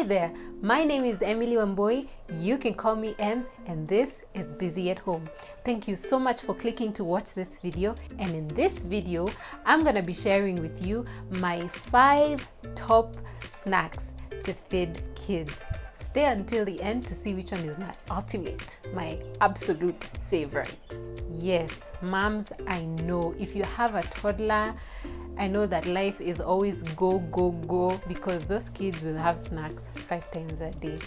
Hi there, my name is Emily Wamboi. You can call me Em, and this is Busy at Home. Thank you so much for clicking to watch this video. And in this video, I'm gonna be sharing with you my 5 top snacks to feed kids. Stay until the end to see which one is my ultimate, my absolute favorite. Yes, moms, I know if you have a toddler, I know that life is always go, go, go, because those kids will have snacks 5 times a day.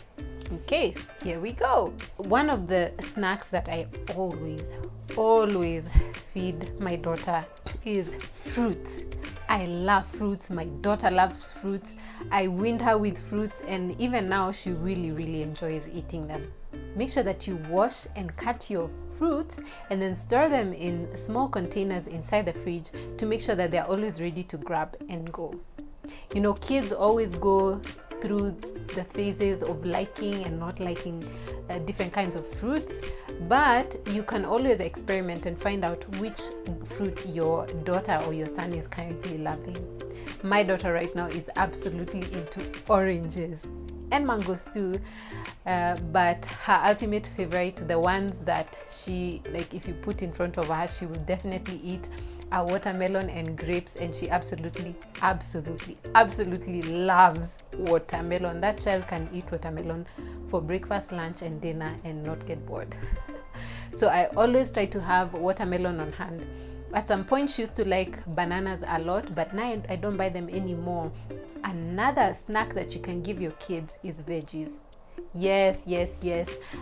Okay, here we go. One of the snacks that I always feed my daughter is fruits. I love fruits. My daughter loves fruits. I weaned her with fruits, and even now she really enjoys eating them. Make sure that you wash and cut your fruits and then store them in small containers inside the fridge to make sure that they're always ready to grab and go. You know, kids always go through the phases of liking and not liking different kinds of fruits, but you can always experiment and find out which fruit your daughter or your son is currently loving. My daughter right now is absolutely into oranges and mangoes too, but her ultimate favorite, the ones that she, like, if you put in front of her, she will definitely eat, are watermelon and grapes, and she absolutely loves watermelon. That child can eat watermelon for breakfast, lunch and dinner and not get bored. So I always try to have watermelon on hand. At some point she used to like bananas a lot, but now I don't buy them anymore. Another snack that you can give your kids is veggies. Yes,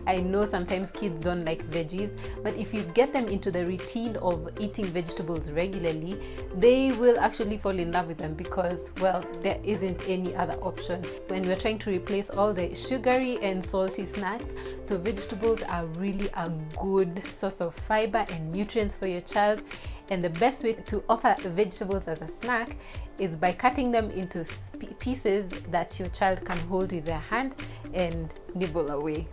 I know sometimes kids don't like veggies, but if you get them into the routine of eating vegetables regularly, they will actually fall in love with them, because, well, there isn't any other option when we're trying to replace all the sugary and salty snacks. So vegetables are really a good source of fiber and nutrients for your child. And the best way to offer vegetables as a snack is by cutting them into pieces that your child can hold with their hand and nibble away.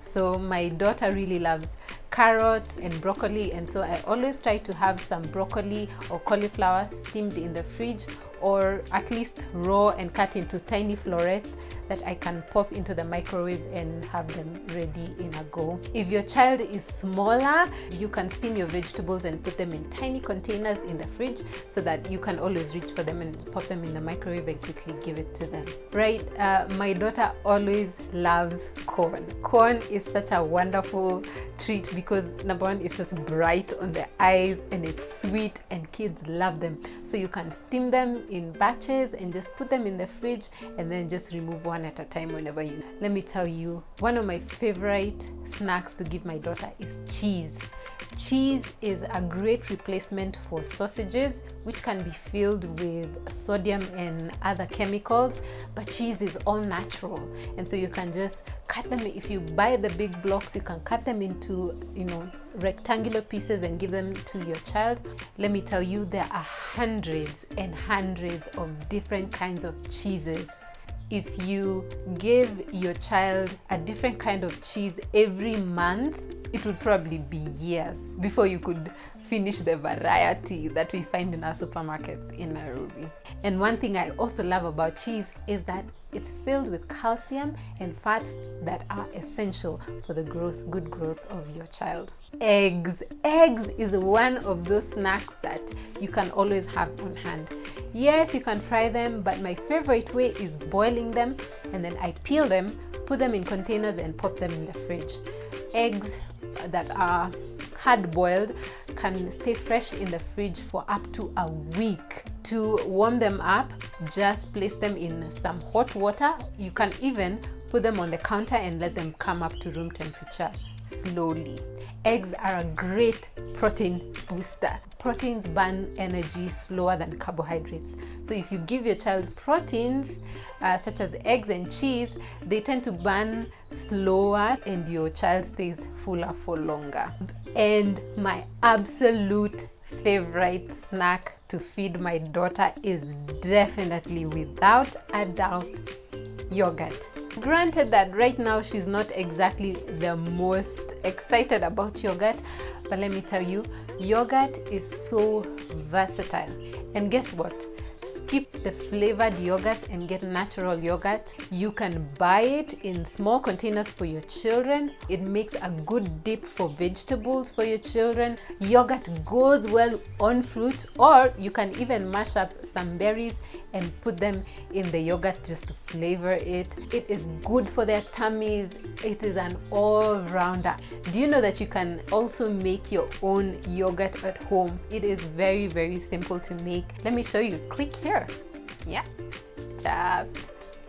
So my daughter really loves carrots and broccoli, and so I always try to have some broccoli or cauliflower steamed in the fridge, or at least raw and cut into tiny florets that I can pop into the microwave and have them ready in a go. If your child is smaller, you can steam your vegetables and put them in tiny containers in the fridge so that you can always reach for them and pop them in the microwave and quickly give it to them. Right, my daughter always loves corn. Corn is such a wonderful treat because, number one, it's just bright on the eyes and it's sweet and kids love them. So you can steam them in batches and just put them in the fridge and then just remove one at a time whenever you. Let me tell you, one of my favorite snacks to give my daughter is cheese. Cheese is a great replacement for sausages, which can be filled with sodium and other chemicals, but cheese is all natural, and so you can just cut them. If you buy the big blocks, you can cut them into, rectangular pieces and give them to your child. Let me tell you, there are hundreds and hundreds of different kinds of cheeses. If you give your child a different kind of cheese every month, it would probably be years before you could finish the variety that we find in our supermarkets in Nairobi. And one thing I also love about cheese is that it's filled with calcium and fats that are essential for the good growth of your child. Eggs is one of those snacks that you can always have on hand. Yes, you can fry them, but my favorite way is boiling them, and then I peel them, put them in containers and pop them in the fridge. Eggs that are hard boiled can stay fresh in the fridge for up to a week. To warm them up, just place them in some hot water. You can even put them on the counter and let them come up to room temperature slowly. Eggs are a great protein booster. Proteins burn energy slower than carbohydrates. So if you give your child proteins such as eggs and cheese, they tend to burn slower and your child stays fuller for longer. And my absolute favorite snack to feed my daughter is definitely, without a doubt, yogurt. Granted that right now she's not exactly the most excited about yogurt, but let me tell you, yogurt is so versatile. And guess what? Skip the flavored yogurt and get natural yogurt. You can buy it in small containers for your children. It makes a good dip for vegetables for your children. Yogurt goes well on fruits, or you can even mash up some berries and put them in the yogurt just to flavor it. It is good for their tummies. It is an all-rounder. Do you know that you can also make your own yogurt at home? It is very, very simple to make. Let me show you. Click here. Yeah, just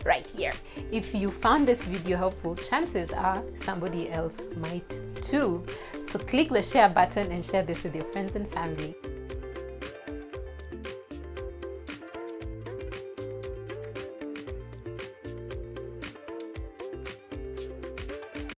right here. If you found this video helpful, chances are somebody else might too. So click the share button and share this with your friends and family.